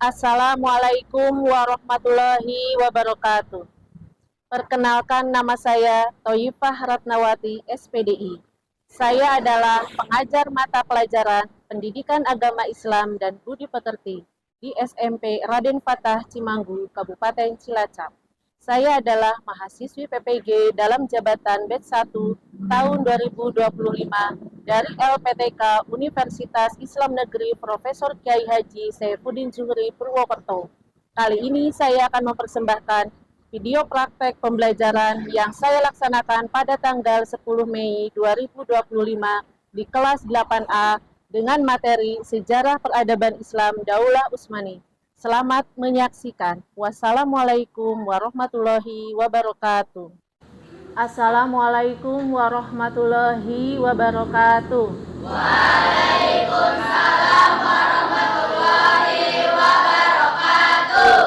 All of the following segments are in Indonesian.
Assalamualaikum warahmatullahi wabarakatuh. Perkenalkan, nama saya Thoyifah Ratnawati, SPDI. Saya adalah pengajar mata pelajaran Pendidikan Agama Islam dan Budi Pekerti di SMP Raden Fatah Cimanggu, Kabupaten Cilacap. Saya adalah mahasiswi PPG dalam jabatan Batch 1 tahun 2025 dari LPTK Universitas Islam Negeri Profesor Kiai Haji Saifuddin Zuhri Purwokerto. Kali ini saya akan mempersembahkan video praktek pembelajaran yang saya laksanakan pada tanggal 10 Mei 2025 di kelas 8A dengan materi Sejarah Peradaban Islam Daulah Utsmani. Selamat menyaksikan. Wassalamualaikum warahmatullahi wabarakatuh. Assalamualaikum warahmatullahi wabarakatuh. Waalaikumsalam warahmatullahi wabarakatuh.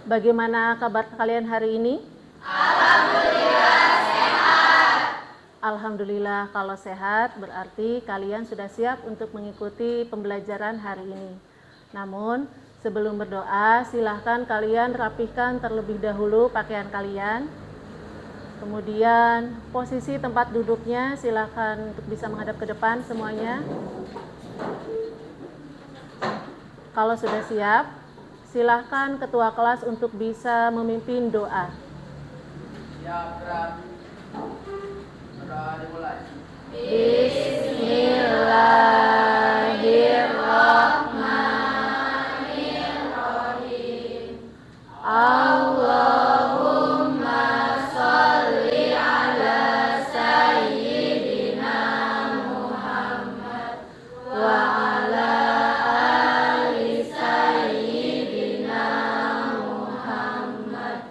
Bagaimana kabar kalian hari ini? Alhamdulillah sehat. Alhamdulillah, kalau sehat berarti kalian sudah siap untuk mengikuti pembelajaran hari ini. Namun, sebelum berdoa, silahkan kalian rapihkan terlebih dahulu pakaian kalian. Kemudian, posisi tempat duduknya silahkan untuk bisa menghadap ke depan semuanya. Kalau sudah siap, silahkan ketua kelas untuk bisa memimpin doa. Doa dimulai. Bismillahirrahmanirrahim. Allahumma sholli ala sayyidina Muhammad wa ala ali sayyidina Muhammad.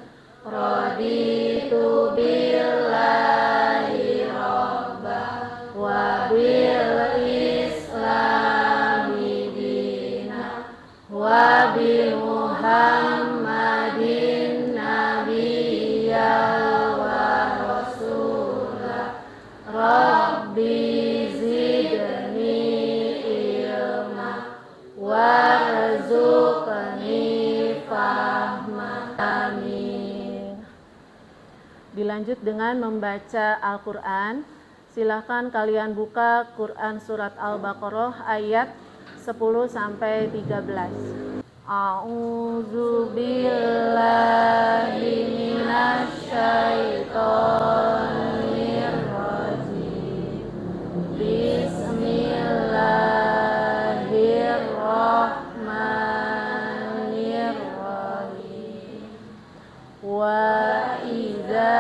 Raditu billahi robba wa bil islami dina wa bi Muhammadin nabiyya wa rasulah. Rabbi zidni ilma warzuqni fahma. Amin. Dilanjut dengan membaca Al-Quran. Silakan kalian buka Quran Surat Al-Baqarah ayat 10-13. A'udzu billahi minasyaitonir rajim. Bismillahirrahmanirrahim. Wa idza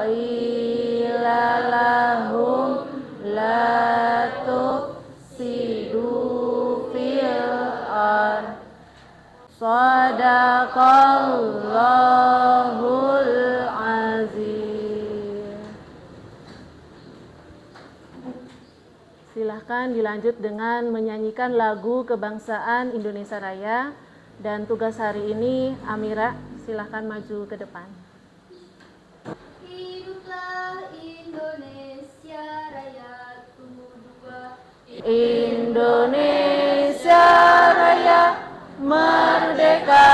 qila lahum la tufsidu fil ardh Shadaqallahul azim. Silahkan dilanjut dengan menyanyikan lagu kebangsaan Indonesia Raya. Dan tugas hari ini, Amira, silahkan maju ke depan. Hiduplah Indonesia Raya Tudua. Indonesia Raya merdeka,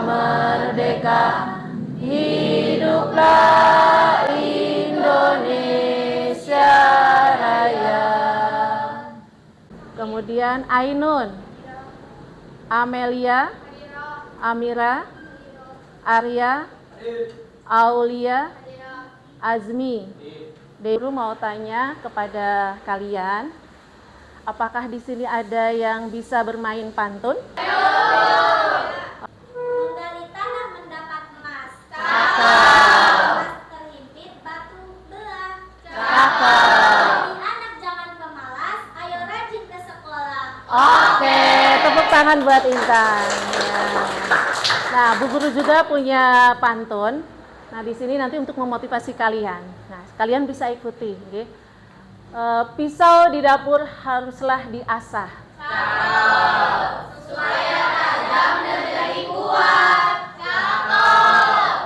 merdeka. Hiduplah Indonesia Raya. Kemudian Ainun, Amelia, Amira, Arya, Aulia, Azmi. Deru mau tanya kepada kalian, apakah di sini ada yang bisa bermain pantun? Dari tanah mendapat emas. Cakep. Emas terhimpit batu belah. Cakep. Jadi anak jangan pemalas, ayo rajin ke sekolah. Oke, tepuk tangan buat Intan. Ya. Nah, Bu Guru juga punya pantun. Nah, di sini nanti untuk memotivasi kalian. Nah, kalian bisa ikuti. Okay? Pisau di dapur haruslah diasah. Supaya tajam dan jadi kuat.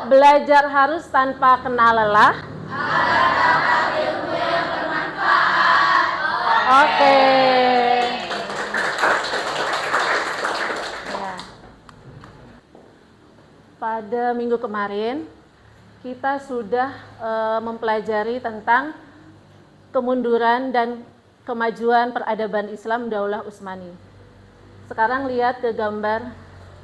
Belajar harus tanpa kenal lelah. Agar dapat ilmu yang bermanfaat. Oke. Ya. pada minggu kemarin kita sudah mempelajari tentang kemunduran dan kemajuan peradaban Islam Daulah Utsmani. Sekarang lihat ke gambar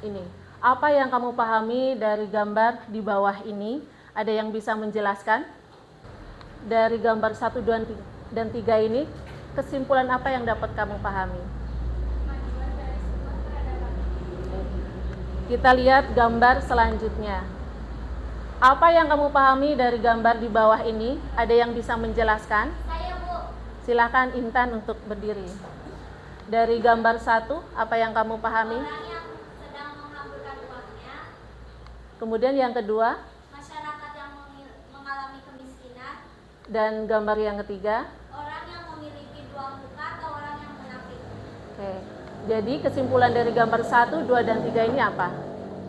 ini. Apa yang kamu pahami dari gambar di bawah ini? Ada yang bisa menjelaskan? Dari gambar 1, 2, dan 3 ini, kesimpulan apa yang dapat kamu pahami? Kita lihat gambar selanjutnya. Apa yang kamu pahami dari gambar di bawah ini? Ada yang bisa menjelaskan? Saya, Bu. Silakan Intan untuk berdiri. Dari gambar 1, apa yang kamu pahami? Orang yang sedang menghamburkan uangnya. Kemudian yang kedua, Masyarakat yang mengalami kemiskinan. dan gambar yang ketiga. Orang yang memiliki dua muka atau orang yang munafik. Oke. Jadi kesimpulan dari gambar 1, 2, dan 3 ini apa?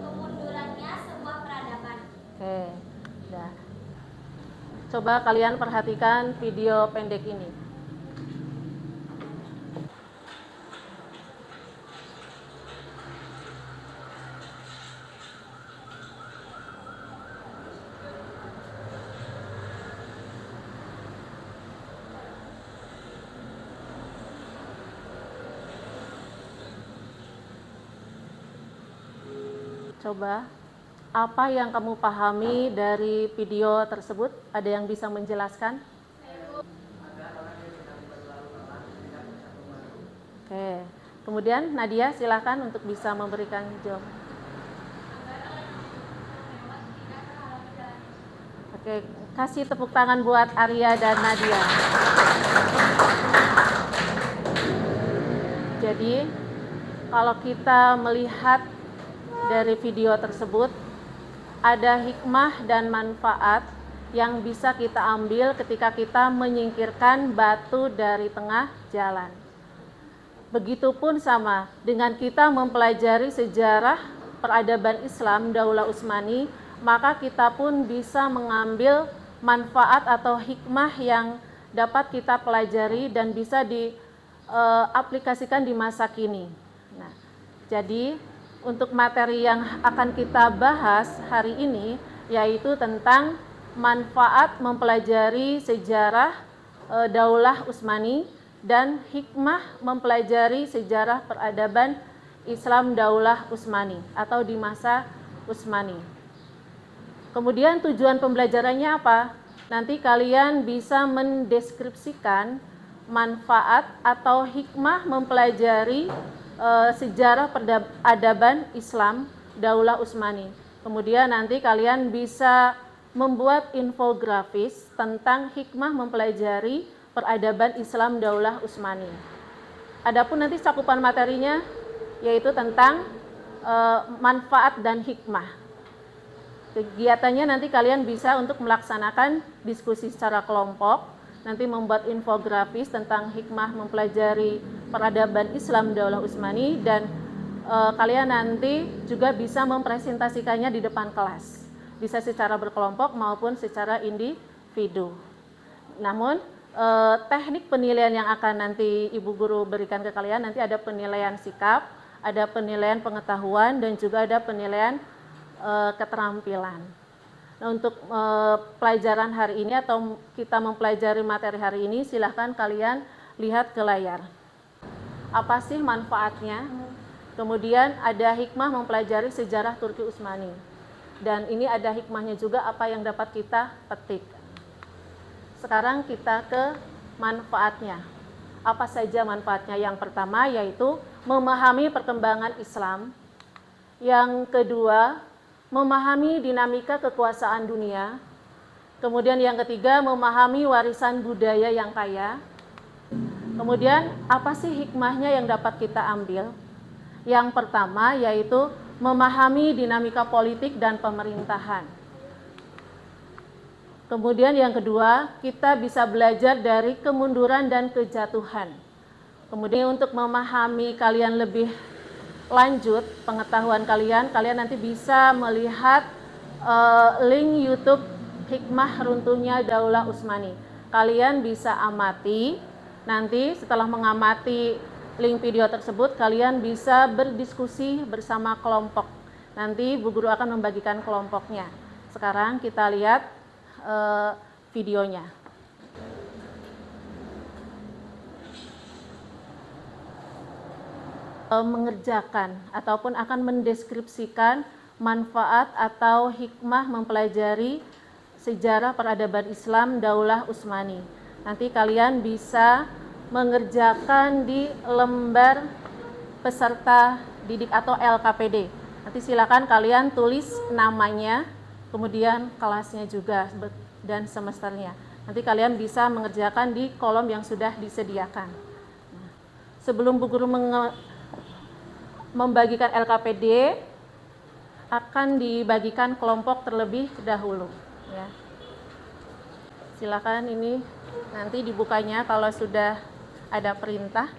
Kemundurannya sebuah peradaban. Oke. Nah, coba kalian perhatikan video pendek ini. Coba, apa yang kamu pahami dari video tersebut? Ada yang bisa menjelaskan? Oke. Kemudian Nadia, silakan untuk bisa memberikan jawaban. Oke, kasih tepuk tangan buat Arya dan Nadia. Jadi, kalau kita melihat dari video tersebut, ada hikmah dan manfaat yang bisa kita ambil ketika kita menyingkirkan batu dari tengah jalan. Begitupun sama dengan kita mempelajari sejarah peradaban Islam Daulah Utsmani, maka kita pun bisa mengambil manfaat atau hikmah yang dapat kita pelajari dan bisa diaplikasikan di masa kini. Nah, jadi untuk materi yang akan kita bahas hari ini yaitu tentang manfaat mempelajari sejarah Daulah Utsmani dan hikmah mempelajari sejarah peradaban Islam Daulah Utsmani atau di masa Utsmani. Kemudian tujuan pembelajarannya apa? Nanti kalian bisa mendeskripsikan manfaat atau hikmah mempelajari sejarah peradaban Islam Daulah Utsmani. Kemudian nanti kalian bisa membuat infografis tentang hikmah mempelajari peradaban Islam Daulah Utsmani. Adapun nanti cakupan materinya yaitu tentang manfaat dan hikmah. Kegiatannya nanti kalian bisa untuk melaksanakan diskusi secara kelompok, nanti membuat infografis tentang hikmah mempelajari peradaban Islam Daulah Utsmani dan kalian nanti juga bisa mempresentasikannya di depan kelas. Bisa secara berkelompok maupun secara individu. Namun teknik penilaian yang akan nanti Ibu Guru berikan ke kalian nanti ada penilaian sikap, ada penilaian pengetahuan dan juga ada penilaian keterampilan. Nah, untuk pelajaran hari ini atau kita mempelajari materi hari ini, silahkan kalian lihat ke layar. Apa sih manfaatnya? Kemudian ada hikmah mempelajari sejarah Turki Utsmani. Dan ini ada hikmahnya juga apa yang dapat kita petik. Sekarang kita ke manfaatnya. Apa saja manfaatnya? Yang pertama yaitu memahami perkembangan Islam. Yang kedua, memahami dinamika kekuasaan dunia. Kemudian yang ketiga, memahami warisan budaya yang kaya. Kemudian apa sih hikmahnya yang dapat kita ambil? Yang pertama yaitu memahami dinamika politik dan pemerintahan. Kemudian yang kedua, kita bisa belajar dari kemunduran dan kejatuhan. Kemudian untuk memahami kalian lebih lanjut pengetahuan kalian nanti bisa melihat link YouTube Hikmah Runtuhnya Daulah Utsmani. Kalian bisa amati, nanti setelah mengamati link video tersebut, kalian bisa berdiskusi bersama kelompok. Nanti Bu Guru akan membagikan kelompoknya. Sekarang kita lihat videonya. Mengerjakan ataupun akan mendeskripsikan manfaat atau hikmah mempelajari sejarah peradaban Islam Daulah Utsmani. Nanti kalian bisa mengerjakan di lembar peserta didik atau LKPD. Nanti silakan kalian tulis namanya, kemudian kelasnya juga dan semesternya. Nanti kalian bisa mengerjakan di kolom yang sudah disediakan. Sebelum Bu Guru membagikan LKPD, akan dibagikan kelompok terlebih dahulu. Ya. Silakan ini nanti dibukanya kalau sudah ada perintah.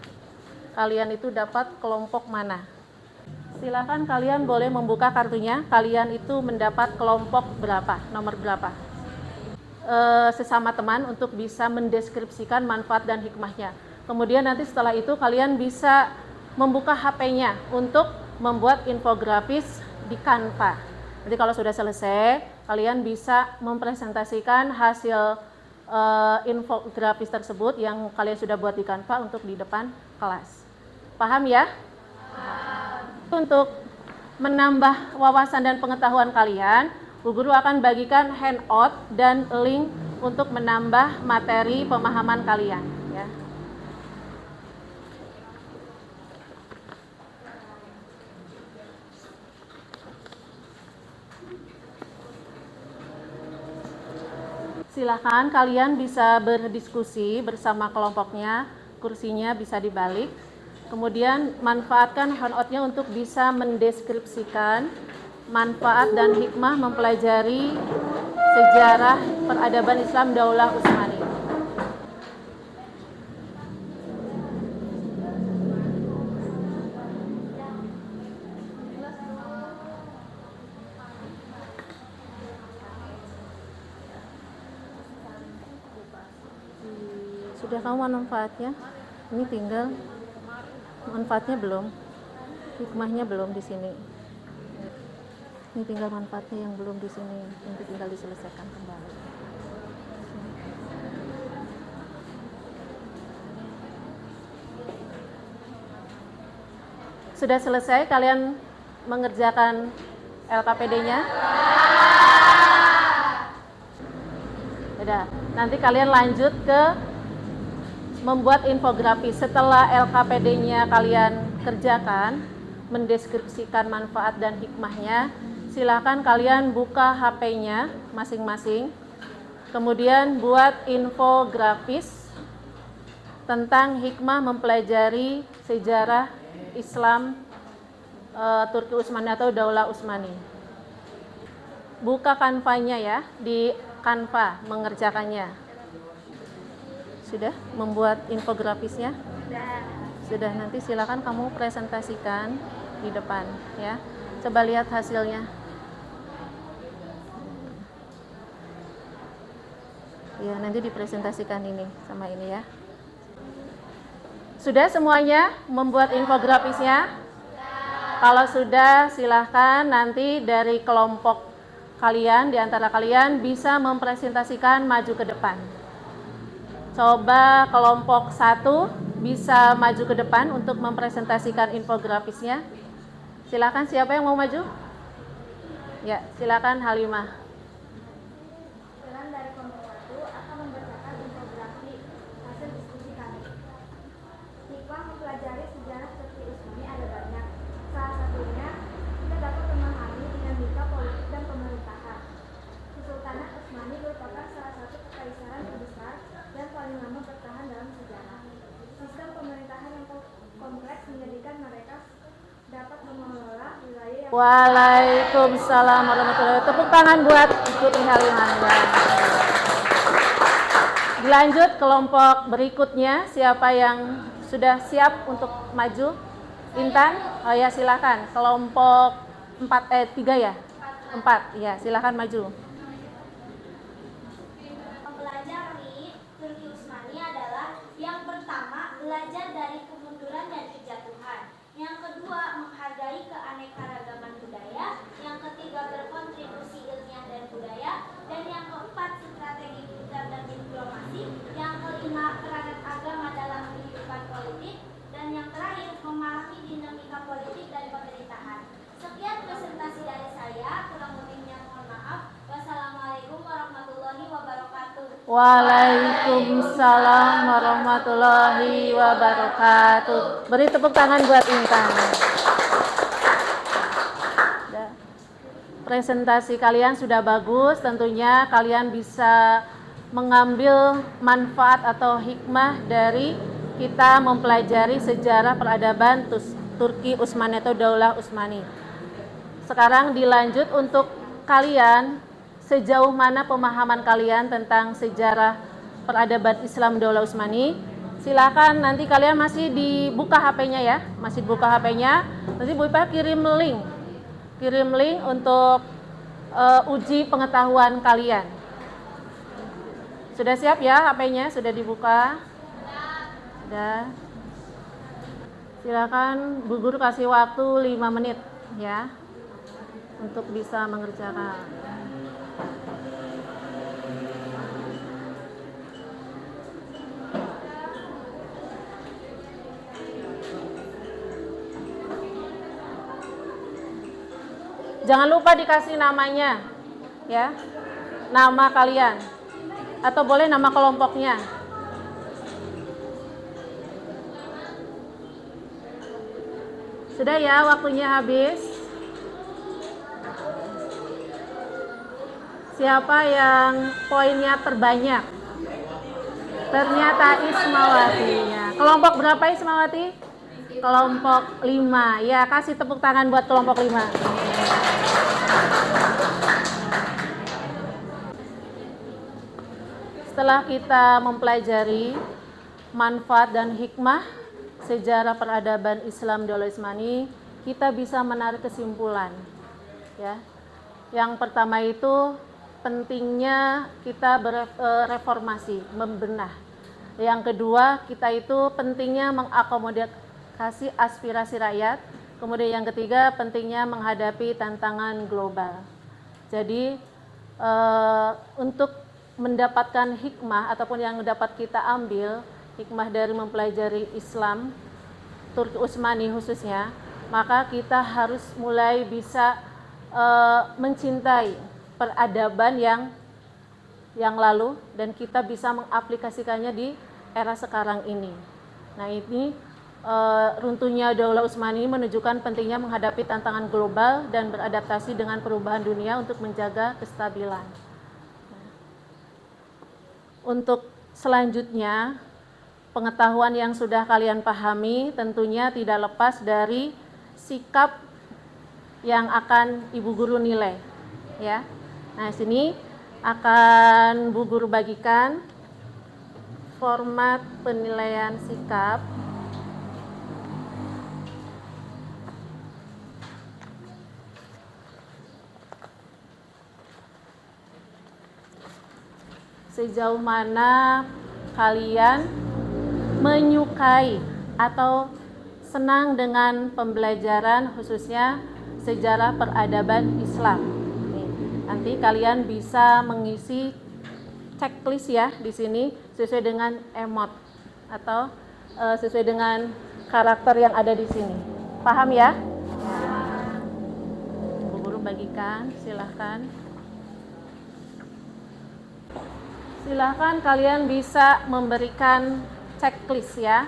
Kalian itu dapat kelompok mana. Silakan kalian boleh membuka kartunya. Kalian itu mendapat kelompok berapa, nomor berapa. Sesama teman untuk bisa mendeskripsikan manfaat dan hikmahnya. Kemudian nanti setelah itu kalian bisa membuka HP-nya untuk membuat infografis di Canva. Nanti kalau sudah selesai, kalian bisa mempresentasikan hasil infografis tersebut yang kalian sudah buat di Canva untuk di depan kelas. Paham ya? Untuk menambah wawasan dan pengetahuan kalian, Bu Guru akan bagikan handout dan link untuk menambah materi pemahaman kalian. Ya. Silakan kalian bisa berdiskusi bersama kelompoknya, kursinya bisa dibalik. Kemudian manfaatkan handout-nya untuk bisa mendeskripsikan manfaat dan hikmah mempelajari sejarah peradaban Islam Daulah Utsmani. Sudah kamu manfaatnya? Ini tinggal manfaatnya belum, hikmahnya belum di sini. Ini tinggal manfaatnya yang belum di sini, nanti tinggal diselesaikan kembali. Sudah selesai kalian mengerjakan LKPD-nya? Sudah. Nanti kalian lanjut ke membuat infografis. Setelah LKPD-nya kalian kerjakan, mendeskripsikan manfaat dan hikmahnya, silakan kalian buka HP-nya masing-masing. Kemudian buat infografis tentang hikmah mempelajari sejarah Islam Turki Utsmani atau Daulah Utsmani. Buka Canva-nya ya, di Canva mengerjakannya. Sudah membuat infografisnya? Sudah, nanti silakan kamu presentasikan di depan ya. Coba lihat hasilnya. Ya, nanti dipresentasikan ini sama ini ya. Sudah semuanya membuat infografisnya? Kalau sudah, silahkan nanti dari kelompok kalian, di antara kalian bisa mempresentasikan maju ke depan. Coba kelompok 1 bisa maju ke depan untuk mempresentasikan infografisnya. Silakan, siapa yang mau maju? Ya, silakan Halimah. Kalian dari kelompok 1 akan membacakan infografi hasil diskusi kami. Hikmah mempelajari sejarah Turki Utsmani ada banyak. Salah satunya, kita dapat memahami dinamika politik dan pemerintahan. Kesultanan Utsmani merupakan salah satu kekaisaran terbesar dan paling lama bertahan dalam sejarah. Sistem pemerintahan yang kompleks menjadikan mereka dapat mengelola wilayah yang... Waalaikumsalam warahmatullahi wabarakatuh. Tepuk tangan buat Putri Halimah. Dilanjut kelompok berikutnya, siapa yang sudah siap untuk maju? Intan? Oh ya, silakan. Kelompok 3 ya? 4, ya, silakan maju. Mempelajari Turki Utsmani adalah yang pertama, belajar dari kemunduran dan kejatuhan. Yang kedua, menghargai keanekaragaman budaya. Dan yang keempat, strategi militer dan diplomasi. Yang kelima, peranan agama dalam kehidupan politik. Dan yang terakhir, memahami dinamika politik dan pemerintahan. Sekian presentasi dari saya, kurang lebihnya mohon maaf. Wassalamualaikum warahmatullahi wabarakatuh. Waalaikumsalam warahmatullahi wabarakatuh. Beri tepuk tangan buat Intan. Presentasi kalian sudah bagus, tentunya kalian bisa mengambil manfaat atau hikmah dari kita mempelajari sejarah peradaban Turki Utsmani atau Daulah Utsmani. Sekarang dilanjut untuk kalian, sejauh mana pemahaman kalian tentang sejarah peradaban Islam Daulah Utsmani. Silakan, nanti kalian masih dibuka HP-nya ya, masih dibuka HP-nya. Nanti Bu Ipa kirim link untuk uji pengetahuan kalian. Sudah siap ya HP-nya? Sudah dibuka? Sudah. Silakan Bu Guru kasih waktu 5 menit ya untuk bisa mengerjakan. Jangan lupa dikasih namanya, ya, nama kalian, atau boleh nama kelompoknya. Sudah ya, waktunya habis. Siapa yang poinnya terbanyak? Ternyata Ismawati. Ya. Kelompok berapa Ismawati? Kelompok 5. Ya, kasih tepuk tangan buat kelompok 5. Setelah kita mempelajari manfaat dan hikmah sejarah peradaban Islam Daulah Utsmani, kita bisa menarik kesimpulan. Ya. Yang pertama itu pentingnya kita bereformasi, membenah. Yang kedua, kita itu pentingnya mengakomodasi aspirasi rakyat. Kemudian yang ketiga, pentingnya menghadapi tantangan global. Jadi untuk mendapatkan hikmah ataupun yang dapat kita ambil hikmah dari mempelajari Islam Turki Utsmani khususnya, maka kita harus mulai bisa mencintai peradaban yang lalu dan kita bisa mengaplikasikannya di era sekarang ini. Nah, ini runtuhnya Daulah Utsmani menunjukkan pentingnya menghadapi tantangan global dan beradaptasi dengan perubahan dunia untuk menjaga kestabilan. Untuk selanjutnya, pengetahuan yang sudah kalian pahami tentunya tidak lepas dari sikap yang akan Ibu Guru nilai, ya. Nah, sini akan Bu Guru bagikan format penilaian sikap. Sejauh mana kalian menyukai atau senang dengan pembelajaran khususnya sejarah peradaban Islam. Nanti kalian bisa mengisi checklist ya di sini sesuai dengan emot atau sesuai dengan karakter yang ada di sini. Paham ya? Bu Guru bagikan, silahkan. Silahkan kalian bisa memberikan checklist ya.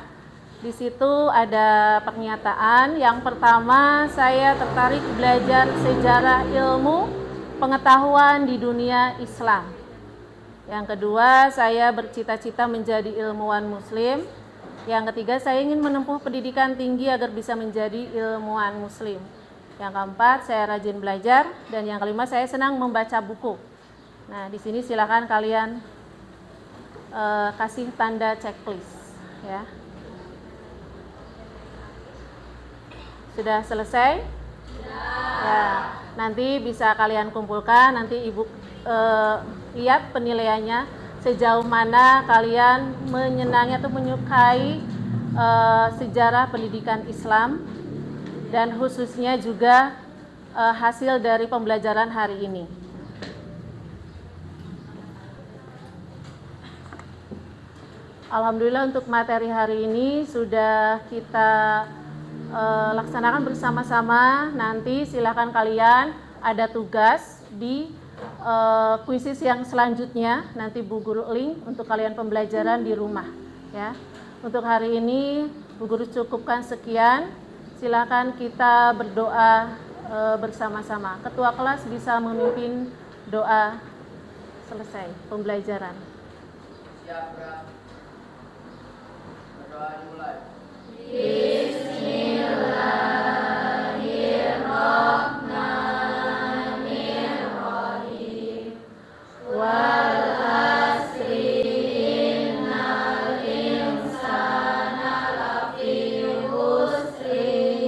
Di situ ada pernyataan. Yang pertama, saya tertarik belajar sejarah ilmu pengetahuan di dunia Islam. Yang kedua, saya bercita-cita menjadi ilmuwan muslim. Yang ketiga, saya ingin menempuh pendidikan tinggi agar bisa menjadi ilmuwan muslim. Yang keempat, saya rajin belajar. Dan yang kelima, saya senang membaca buku. Nah, di sini silakan kalian kasih tanda checklist ya. Sudah selesai? Ya, nanti bisa kalian kumpulkan, nanti Ibu lihat penilaiannya sejauh mana kalian menyenangi atau menyukai sejarah pendidikan Islam dan khususnya juga hasil dari pembelajaran hari ini. Alhamdulillah untuk materi hari ini sudah kita laksanakan bersama-sama. Nanti silakan kalian ada tugas di kuisis yang selanjutnya. Nanti Bu Guru link untuk kalian pembelajaran di rumah. Ya. Untuk hari ini Bu Guru cukupkan sekian. Silakan kita berdoa bersama-sama. Ketua kelas bisa memimpin doa selesai pembelajaran. Siap, Bra. Berdoa dimulai. Bismillahirrahmanirrahim. Wal asri innal insana lafi khusri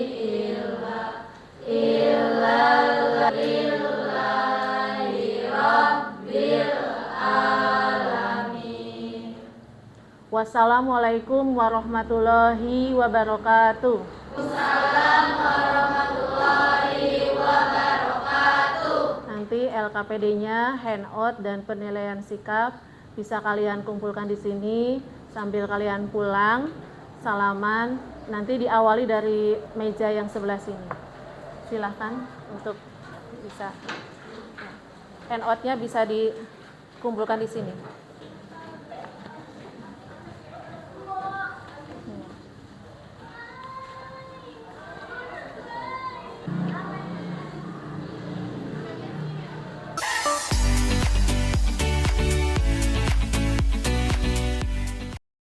Wassalamualaikum warahmatullahi wabarakatuh. Nanti LKPD-nya, handout dan penilaian sikap bisa kalian kumpulkan di sini sambil kalian pulang. Salaman nanti diawali dari meja yang sebelah sini. Silahkan untuk bisa handout-nya bisa dikumpulkan di sini.